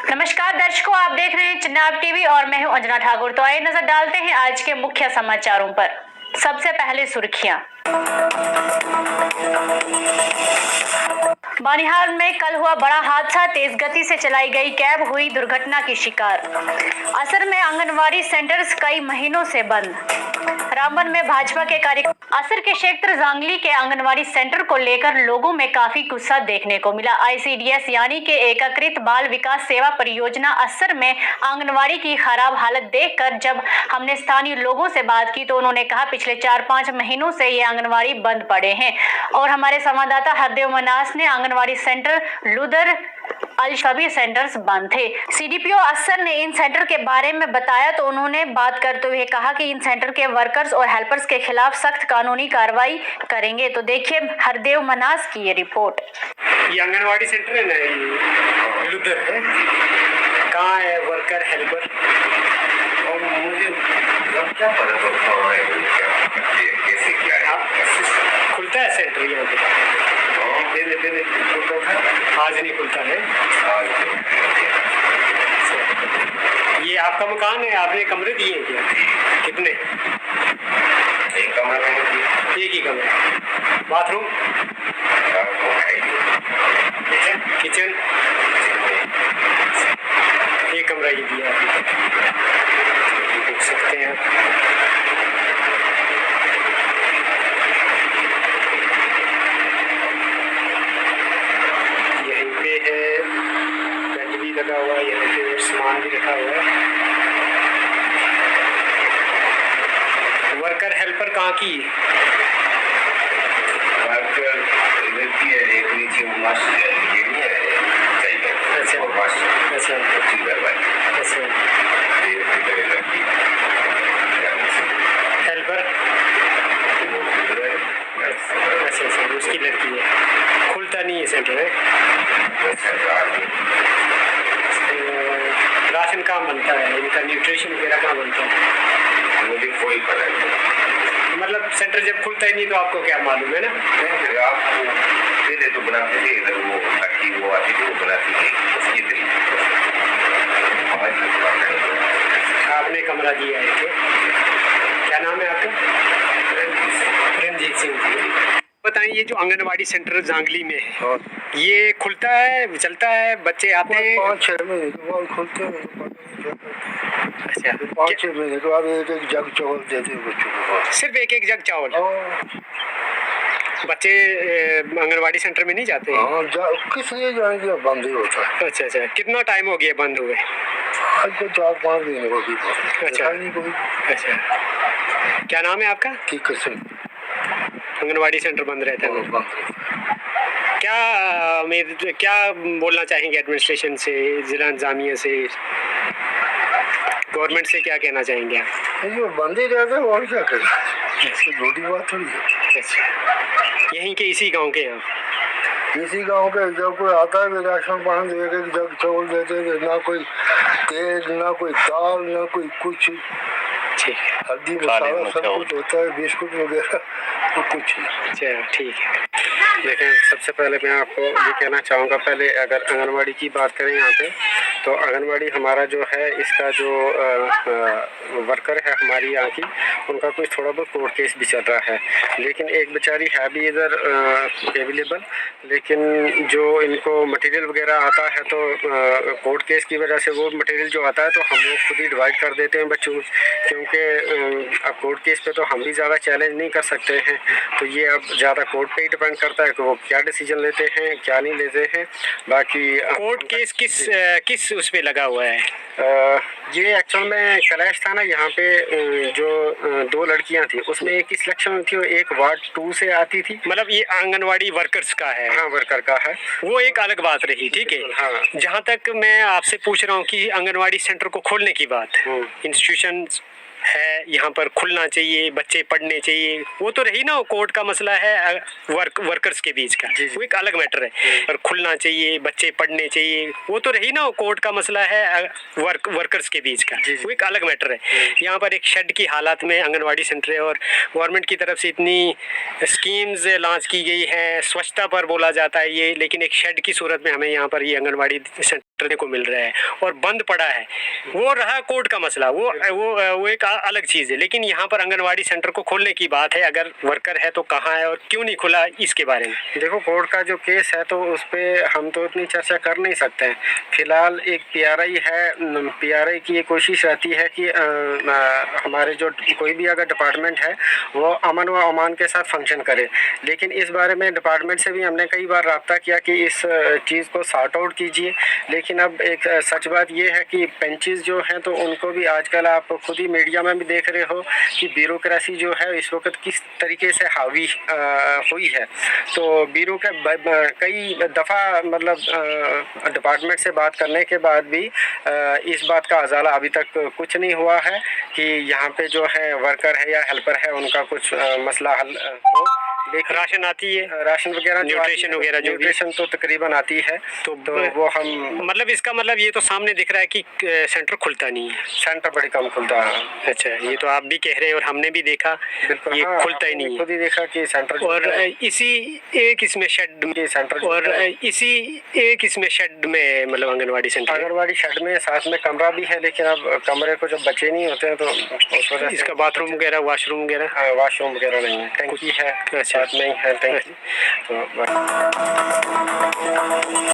नमस्कार दर्शकों, आप देख रहे हैं चिनाब टीवी और मैं हूं अंजना ठाकुर। तो आइए नजर डालते हैं आज के मुख्य समाचारों पर। सबसे पहले सुर्खियां। बानिहाल में कल हुआ बड़ा हादसा, तेज गति से चलाई गई कैब हुई दुर्घटना की शिकार। असर में आंगनवाड़ी सेंटर्स कई महीनों से बंद। रामबन में भाजपा के कार्यकर्ता असर के क्षेत्र जांगली के आंगनवाड़ी सेंटर को लेकर लोगों में काफी गुस्सा देखने को मिला। ICDS यानी कि एकीकृत बाल विकास सेवा परियोजना असर में आंगनवाड़ी की खराब हालत देखकर जब हमने स्थानीय लोगों से बात की तो उन्होंने कहा पिछले 4-5 महीनों से ये आंगनवाड़ी बंद पड़े हैं। और हमारे संवाददाता हरदेव मनास ने आंगनवाड़ी सेंटर लुदर सभी सेंटर्स बंद थे। CDPO असर ने इन सेंटर के बारे में बताया तो उन्होंने बात करते हुए कहा कि इन सेंटर के वर्कर्स और हेल्पर्स के खिलाफ सख्त कानूनी कार्रवाई करेंगे। तो देखिए हरदेव मनास की ये रिपोर्ट। ये आंगनवाड़ी सेंटर है ना, ये लुदर है, कहाँ है वर्कर हेल्पर? और मुझे क्या पता कैसे क्या है? खुलता है सेंटर यहाँ पे? पहले आज नहीं खुलता है। ये आपका मकान है, आपने कमरे दिए हैं क्या? कितने? एक कमरा, एक ही कमरा। बाथरूम, किचन, एक कमरा ही दिया है, देख सकते हैं। यहीं पे है, बेड भी लगा हुआ है, यहाँ पे सामान भी रखा हुआ है। वर्कर हेल्पर कहाँ की? लड़की है, एक नीचे मास्टर है, ये नहीं है चाहिए। अच्छा। और मास्टर अच्छा अच्छी करवाई। अच्छा। ये लड़की हेल्पर? अच्छा अच्छा, उसकी लड़की है। खुलता नहीं है सेंटर है? राशन कहाँ बनता है इनका? न्यूट्रिशन वगैरह कहाँ बनता है? मुझे कोई पता नहीं। मतलब सेंटर जब खुलता ही नहीं तो आपको क्या मालूम है ना? आपको पहले तो बनाते थे, इधर वो लड़की वो आती थी, वो बनाती थी उसकी दिल। आपने कमरा दिया है क्या नाम है आपका? रंजीत सिंह जी। बताइए, ये जो आंगनवाड़ी सेंटर जांगली में है, ये खुलता है, चलता है, बच्चे आते हैं? 5-6 महीने के बाद खुलते हैं। अच्छा, 5-6 महीने के बाद एक जग चावल देते हैं बच्चों को। सिर्फ एक जग चावल? बच्चे आंगनवाड़ी सेंटर में नहीं जाते हैं? हाँ, किस लिए जाएंगे? बंद ही होता है। अच्छा अच्छा, कितना टाइम हो गया बंद हुए? आज को 4-5 दिन हो गए। अच्छा नहीं कोई। अच्छा, क्या नाम है आपका? की किस्म आंगनवाड़ी सेंटर बंद रहता है? बंद। क्या बोलना चाहेंगे एडमिनिस्ट्रेशन से, जिला इंतजामिया से, गवर्नमेंट से क्या कहना चाहेंगे आप? ये बंद ही रहते हैं और क्या करें? झूठी बात थोड़ी है। अच्छा, यहीं के इसी गांव के हैं? इसी गांव के जब कोई आता है राशन पानी दे के जग चावल देते हैं, ना कोई तेल, ना कोई दाल, ना कोई कुछ। ठीक है, हल्दी मसाला सब कुछ होता है, बिस्कुट वगैरह तो कुछ नहीं। चलो ठीक है। लेकिन सबसे पहले मैं आपको ये कहना चाहूँगा, पहले अगर आंगनवाड़ी की बात करें यहाँ पे, तो आंगनवाड़ी हमारा जो है, इसका जो वर्कर है हमारी यहाँ की, उनका कुछ थोड़ा बहुत कोर्ट केस भी चल रहा है। लेकिन एक बेचारी है भी इधर अवेलेबल, लेकिन जो इनको मटेरियल वगैरह आता है तो कोर्ट केस की वजह से वो मटेरियल जो आता है तो हम लोग खुद ही डिवाइड कर देते हैं बच्चों, क्योंकि अब कोर्ट केस पे तो हम भी ज़्यादा चैलेंज नहीं कर सकते हैं। तो ये अब ज़्यादा कोर्ट पे ही डिपेंड करता है कि वो क्या डिसीजन लेते हैं, क्या नहीं लेते हैं। बाकी कोर्ट केस किस उस पे लगा हुआ है? ये एक्चुअल में क्लैश था ना यहाँ पे, जो 2 लड़कियाँ थी उसमें एक ही सिलेक्शन में थी, एक वार्ड 2 से आती थी। मतलब ये आंगनवाड़ी वर्कर्स का है? हाँ, वर्कर का है। वो एक अलग बात रही, ठीक है। हाँ, जहाँ तक मैं आपसे पूछ रहा हूँ कि आंगनवाड़ी सेंटर को खोलने की बात, इंस्टीट्यूशन है यहाँ पर, खुलना चाहिए, बच्चे पढ़ने चाहिए, वो तो रही ना। कोर्ट का मसला है वर्कर्स के बीच का, वो एक अलग मैटर है। और खुलना चाहिए, बच्चे पढ़ने चाहिए, वो तो रही ना। कोर्ट का मसला है वर्कर्स के बीच का, वो एक अलग मैटर है। यहाँ पर एक शेड की हालात में आंगनवाड़ी सेंटर है और गवर्नमेंट की तरफ से इतनी स्कीम्स लॉन्च की गई है, स्वच्छता पर बोला जाता है ये, लेकिन एक शेड की सूरत में हमें यहाँ पर ये आंगनवाड़ी सेंटर देखने को मिल रहा है और बंद पड़ा है, वो रहा कोर्ट का मसला, वो एक अलग चीज़ है। लेकिन यहाँ पर आंगनवाड़ी सेंटर को खोलने की बात है, अगर वर्कर है तो कहाँ है और क्यों नहीं खुला, इसके बारे में। देखो, कोर्ट का जो केस है तो उस पर हम तो इतनी चर्चा कर नहीं सकते हैं। फिलहाल एक पीआरआई है, पीआरआई की ये कोशिश रहती है कि हमारे जो कोई भी अगर डिपार्टमेंट है वो अमन व अमान के साथ फंक्शन करे। लेकिन इस बारे में डिपार्टमेंट से भी हमने कई बार रब्ता किया कि इस चीज़ को सॉर्ट आउट कीजिए। लेकिन अब एक सच बात ये है कि पेंचेस जो हैं तो उनको भी आजकल आप खुद ही मीडिया में भी देख रहे हो कि ब्यूरोक्रेसी जो है इस वक्त किस तरीके से हावी हुई है। तो ब्यूरो के कई दफ़ा मतलब डिपार्टमेंट से बात करने के बाद भी इस बात का अजाला अभी तक कुछ नहीं हुआ है कि यहाँ पे जो है वर्कर है या हेल्पर है उनका कुछ मसला हल हो। लेकिन राशन आती है, राशन वगैरह, न्यूट्रिशन वगैरह, जो न्यूट्रिशन तो तकरीबन आती है। तो वो हम मतलब इसका मतलब ये तो सामने दिख रहा है कि सेंटर खुलता नहीं है। सेंटर बड़ी कम खुलता है। अच्छा, ये तो आप भी कह रहे हैं और हमने भी देखा, बिल्कुल, ये हाँ, खुलता ही नहीं है। खुद ही देखा कि सेंटर और इसी एक इसमें शेड सेंटर और इसी एक इसमें शेड में मतलब आंगनवाड़ी सेंटर, आंगनवाड़ी शेड में साथ में कमरा भी है। लेकिन अब कमरे को जब बच्चे नहीं होते हैं तो उस वजह से इसका बाथरूम वगैरह, वाशरूम वगैरह, वाशरूम वगैरह नहीं है। टंकी है, साथ में ही है टंकी। तो